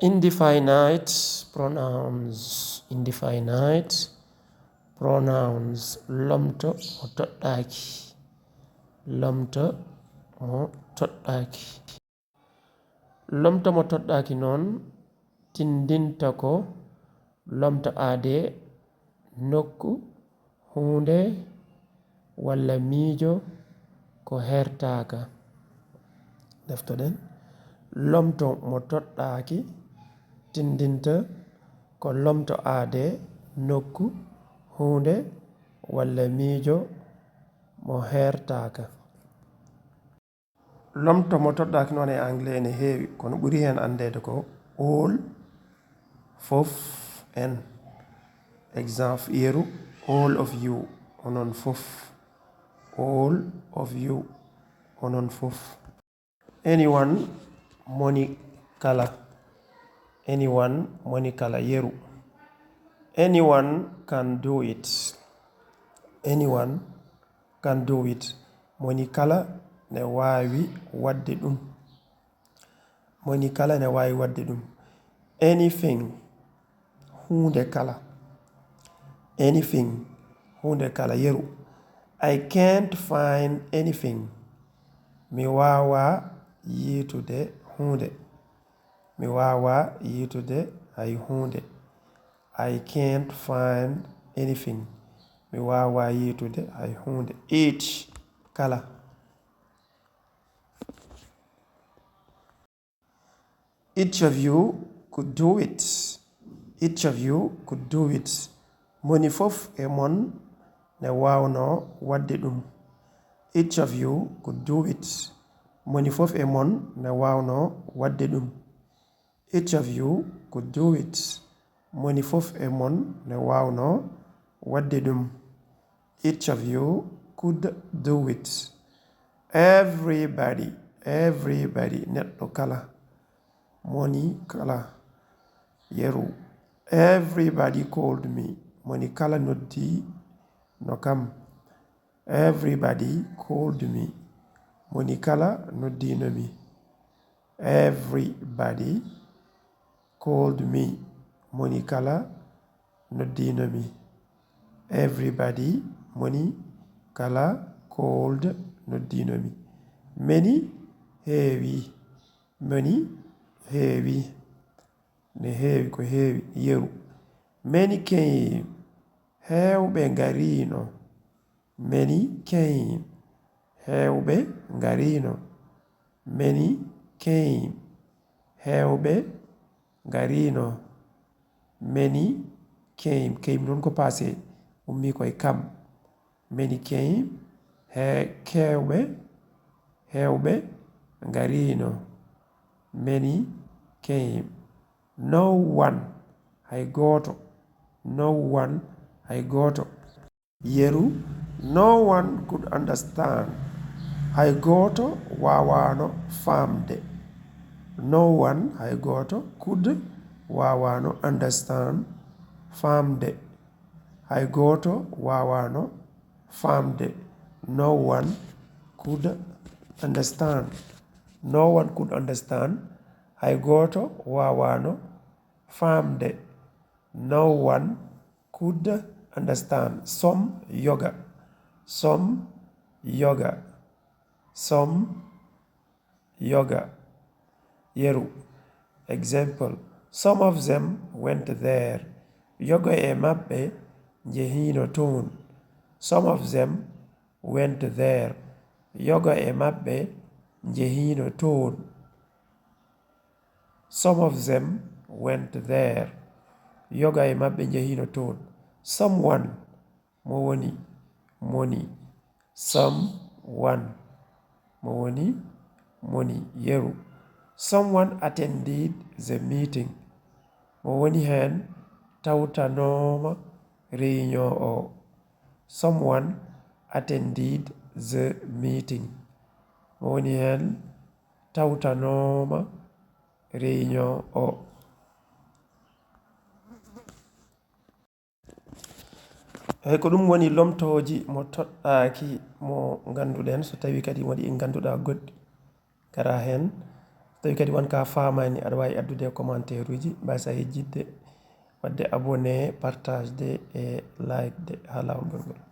Indefinite pronouns. Indefinite pronouns. Lomto mo toɗɗaki. Lomto mo toɗɗaki. Lomto mo toɗɗaki noon tindinta ko lomto aade nokku hunde walla miijo ko hertaka. Deftoɗen lomto mo toɗɗaki tindinta ko lomto aade nokku hunde walla miijo mo hertaka. Lomto mo toɗɗaki noon e anglais ene heewi kono ɓuri hen andede ko all, fof, en. Exemple yeru all of you onon fof. All of you onon fof. Anyone moni kala. Anyone moni kala yeru. Anyone can do it. Anyone can do it. Moni kala ne wawi wadde ɗum. Moni kala ne wawi wadde ɗum. Anything hunde kala. Anything hunde kala yeru. I can't find anything. Mi wawa yitude hunde. Mi wawa yitude hay hunde. I can't find anything. Mi wawa yitude hay hunde. Each kala. Each of you could do it. Each of you could do it. Moni fof e mon ne wawno wadde ɗum. Each of you could do it. Moni fof e mon ne wawno wadde ɗum. Each of you could do it. Moni fof e mon ne wawno wadde ɗum. Each of you could do it. Everybody. Everybody. Neɗɗo kala. Moni kala. Yeru. Everybody called me. Moni kala noddi no kam. Everybody called me. Moni kala noddi no mi. Everybody called me. Moni kala noddi no mi. Everybody moni kala called noddi no mi. Many heewi. Many heewi. Ne heewi ko heewi yeru. Many came. Heewɓe ngarino. Many came. Heewɓe ngarino. Many came. Heewɓe ngarino. Many came. Came noon ko passé ummi koye kam. Many came. Heewɓe ngarino. Many came. No one. Hay goto. No one. Hay goto. Yeru. No one could understand. Hay goto wawano famde. No one. Hay goto could wawano understand. Famde. Hay goto wawano famde. No one could understand. No one could understand. Hay goto wawano famde. No one could understand. Some yoga. Some yoga. Some yoga. Yeru. Example. Some of them went there. Yoga e mabɓe jehino toon. Some of them went there. Yoga e mabɓe jehino toon. Some of them went there. Yoga e mabɓe jehino toon. Someone mo woni moni. Someone mo woni moni yeru. Someone attended the meeting. Mo woni hen tawtanoma réunion o. Someone attended the meeting. Mo woni hen tawtanoma réunion o. Hey, ko ɗum woni lomtoji mo toɗɗaki mo ganduɗen so tawi kadi waɗi en ganduɗa goɗɗi gara hen tawi kadi wonka famani aɗa wawi addude commentaire uji mbasa hejjidde wadde abonné partage de e like de ha lawol gongol.